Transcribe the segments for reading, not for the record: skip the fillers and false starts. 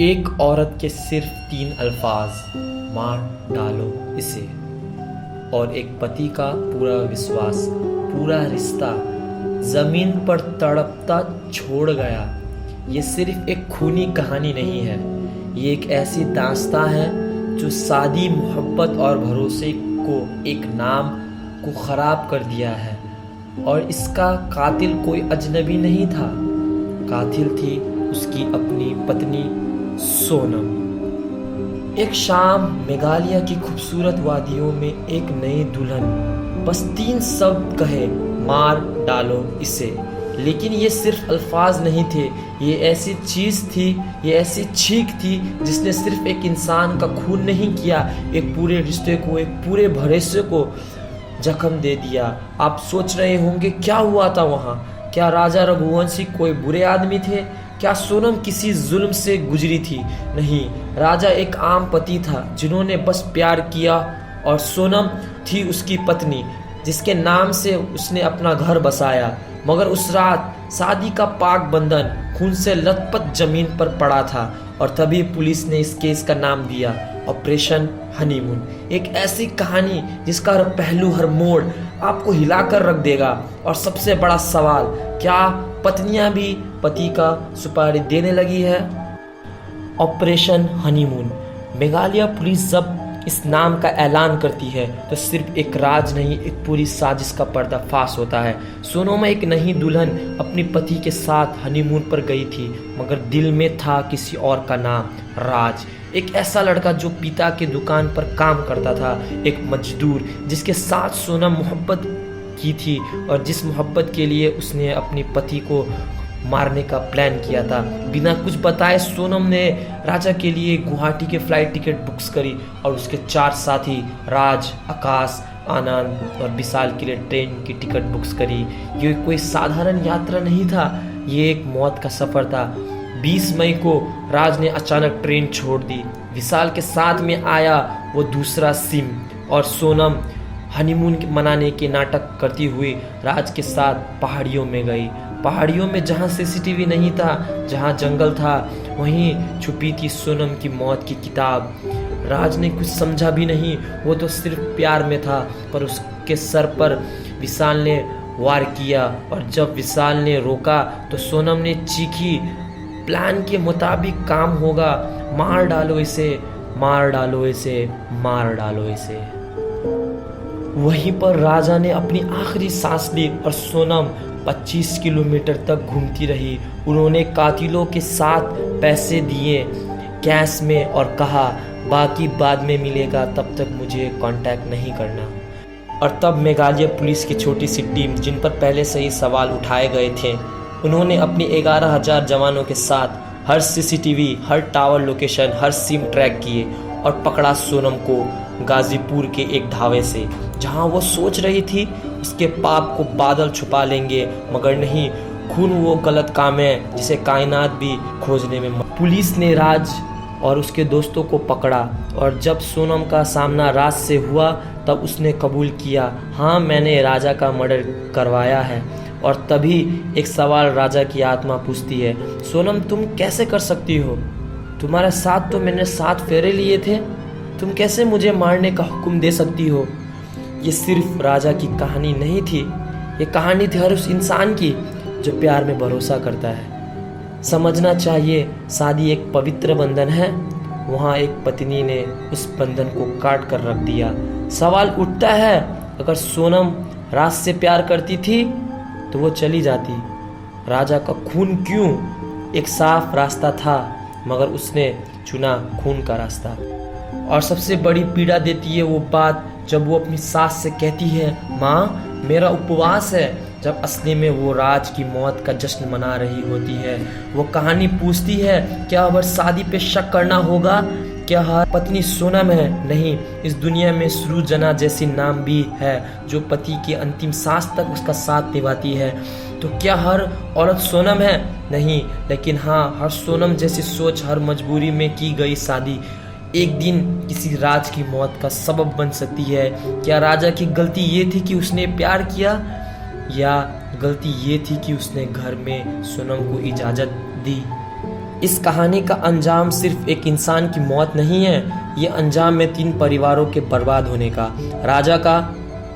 एक औरत के सिर्फ 3 अल्फाज, मार डालो इसे, और एक पति का पूरा विश्वास, पूरा रिश्ता जमीन पर तड़पता छोड़ गया। ये सिर्फ एक खूनी कहानी नहीं है, ये एक ऐसी दास्तां है जो सादी मोहब्बत और भरोसे को एक नाम को खराब कर दिया है। और इसका कातिल कोई अजनबी नहीं था, कातिल थी उसकी अपनी पत्नी सोनम। एक शाम मेघालय की खूबसूरत वादियों में एक नई दुल्हन बस 3 शब्द कहे, मार डालो इसे। लेकिन ये सिर्फ अल्फाज नहीं थे, ये ऐसी चीज़ थी, ये ऐसी चीख थी जिसने सिर्फ एक इंसान का खून नहीं किया, एक पूरे रिश्ते को, एक पूरे भरोसे को जख्म दे दिया। आप सोच रहे होंगे क्या हुआ था वहाँ? क्या राजा रघुवंशी कोई बुरे आदमी थे? क्या सोनम किसी जुल्म से गुजरी थी? नहीं, राजा एक आम पति था जिन्होंने बस प्यार किया, और सोनम थी उसकी पत्नी जिसके नाम से उसने अपना घर बसाया। मगर उस रात शादी का पाक बंधन खून से लथपथ जमीन पर पड़ा था, और तभी पुलिस ने इस केस का नाम दिया ऑपरेशन हनीमून। एक ऐसी कहानी जिसका हर पहलू, हर मोड़ आपको हिलाकर रख देगा। और सबसे बड़ा सवाल, क्या पत्नियां भी पति का सुपारी देने लगी है? Operation honeymoon. मेघालय पुलिस जब इस नाम का ऐलान करती है तो सिर्फ एक राज नहीं, एक पूरी साजिश का पर्दाफाश होता है। सोनम एक नई दुल्हन अपने पति के साथ हनीमून पर गई थी, मगर दिल में था किसी और का नाम, राज। एक ऐसा लड़का जो पिता के दुकान पर काम करता था, एक मजदूर जिसके साथ सोनम मोहब्बत की थी, और जिस मोहब्बत के लिए उसने अपने पति को मारने का प्लान किया था। बिना कुछ बताए सोनम ने राजा के लिए गुवाहाटी के फ्लाइट टिकट बुक्स करी, और उसके 4 साथी राज, आकाश, आनंद और विशाल के लिए ट्रेन की टिकट बुक्स करी। ये कोई साधारण यात्रा नहीं था, ये एक मौत का सफ़र था। 20 मई को राज ने अचानक ट्रेन छोड़ दी। विशाल के साथ में आया वो दूसरा सिम, और सोनम हनीमून मनाने के नाटक करती हुई राज के साथ पहाड़ियों में गई। पहाड़ियों में जहाँ सीसीटीवी नहीं था, जहाँ जंगल था, वहीं छुपी थी सोनम की मौत की किताब। राज ने कुछ समझा भी नहीं, वो तो सिर्फ प्यार में था। पर उसके सर पर विशाल ने वार किया, और जब विशाल ने रोका तो सोनम ने चीखी, प्लान के मुताबिक काम होगा, मार डालो इसे, मार डालो इसे, मार डालो इसे। वहीं पर राजा ने अपनी आखिरी सांस ली, और सोनम 25 किलोमीटर तक घूमती रही। उन्होंने कातिलों के साथ पैसे दिए कैश में, और कहा बाकी बाद में मिलेगा, तब तक मुझे कांटेक्ट नहीं करना। और तब मेघालय पुलिस की छोटी सी टीम, जिन पर पहले से ही सवाल उठाए गए थे, उन्होंने अपनी 11,000 जवानों के साथ हर सीसीटीवी, हर टावर लोकेशन, हर सिम ट्रैक किए, और पकड़ा सोनम को गाजीपुर के एक ढाबे से, जहां वो सोच रही थी उसके पाप को बादल छुपा लेंगे। मगर नहीं, खून वो गलत काम है जिसे कायनात भी खोजने में। पुलिस ने राज और उसके दोस्तों को पकड़ा, और जब सोनम का सामना राज से हुआ तब उसने कबूल किया, हाँ मैंने राजा का मर्डर करवाया है। और तभी एक सवाल राजा की आत्मा पूछती है, सोनम तुम कैसे कर सकती हो? तुम्हारे साथ तो मैंने 7 फेरे लिए थे, तुम कैसे मुझे मारने का हुक्म दे सकती हो? ये सिर्फ राजा की कहानी नहीं थी, ये कहानी थी हर उस इंसान की जो प्यार में भरोसा करता है। समझना चाहिए, शादी एक पवित्र बंधन है, वहाँ एक पत्नी ने उस बंधन को काट कर रख दिया। सवाल उठता है, अगर सोनम राज से प्यार करती थी तो वो चली जाती, राजा का खून क्यों? एक साफ रास्ता था, मगर उसने चुना खून का रास्ता। और सबसे बड़ी पीड़ा देती है वो बात जब वो अपनी सास से कहती है, माँ मेरा उपवास है, जब असली में वो राज की मौत का जश्न मना रही होती है। वो कहानी पूछती है, क्या अब शादी पे शक करना होगा? क्या हर पत्नी सोनम है? नहीं, इस दुनिया में सृजना जैसी नाम भी है जो पति की अंतिम सांस तक उसका साथ निभाती है। तो क्या हर औरत सोनम है? नहीं, लेकिन हाँ, हर सोनम जैसी सोच, हर मजबूरी में की गई शादी एक दिन किसी राज की मौत का सबब बन सकती है। क्या राजा की गलती ये थी कि उसने प्यार किया, या गलती ये थी कि उसने घर में सोनम को इजाज़त दी? इस कहानी का अंजाम सिर्फ एक इंसान की मौत नहीं है, ये अंजाम है 3 परिवारों के बर्बाद होने का, राजा का,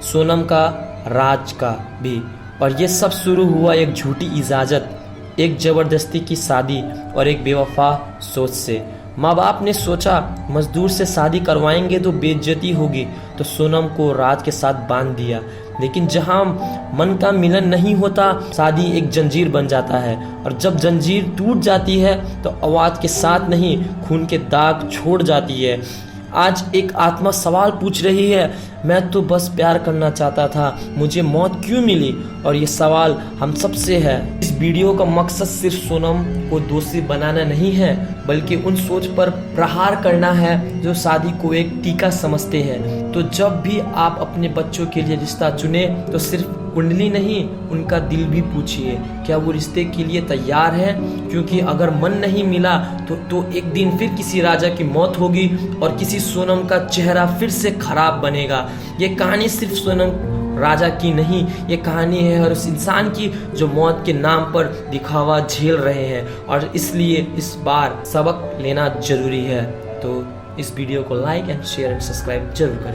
सोनम का, राज का भी। और ये सब शुरू हुआ एक झूठी इजाज़त, एक ज़बरदस्ती की शादी और एक बेवफा सोच से। माँ बाप ने सोचा मजदूर से शादी करवाएंगे तो बेइज्जती होगी, तो सोनम को राज के साथ बांध दिया। लेकिन जहाँ मन का मिलन नहीं होता, शादी एक जंजीर बन जाता है, और जब जंजीर टूट जाती है तो आवाज़ के साथ नहीं, खून के दाग छोड़ जाती है। आज एक आत्मा सवाल पूछ रही है, मैं तो बस प्यार करना चाहता था, मुझे मौत क्यों मिली? और ये सवाल हम सबसे है। इस वीडियो का मकसद सिर्फ सोनम को दोषी बनाना नहीं है, बल्कि उन सोच पर प्रहार करना है जो शादी को एक टीका समझते हैं। तो जब भी आप अपने बच्चों के लिए रिश्ता चुने तो सिर्फ कुंडली नहीं, उनका दिल भी पूछिए, क्या वो रिश्ते के लिए तैयार है? क्योंकि अगर मन नहीं मिला तो एक दिन फिर किसी राजा की मौत होगी और किसी सोनम का चेहरा फिर से खराब बनेगा। ये कहानी सिर्फ सोनम राजा की नहीं, ये कहानी है हर उस इंसान की जो मौत के नाम पर दिखावा झेल रहे हैं, और इसलिए इस बार सबक लेना जरूरी है। तो इस वीडियो को like and share and subscribe जरूर करें।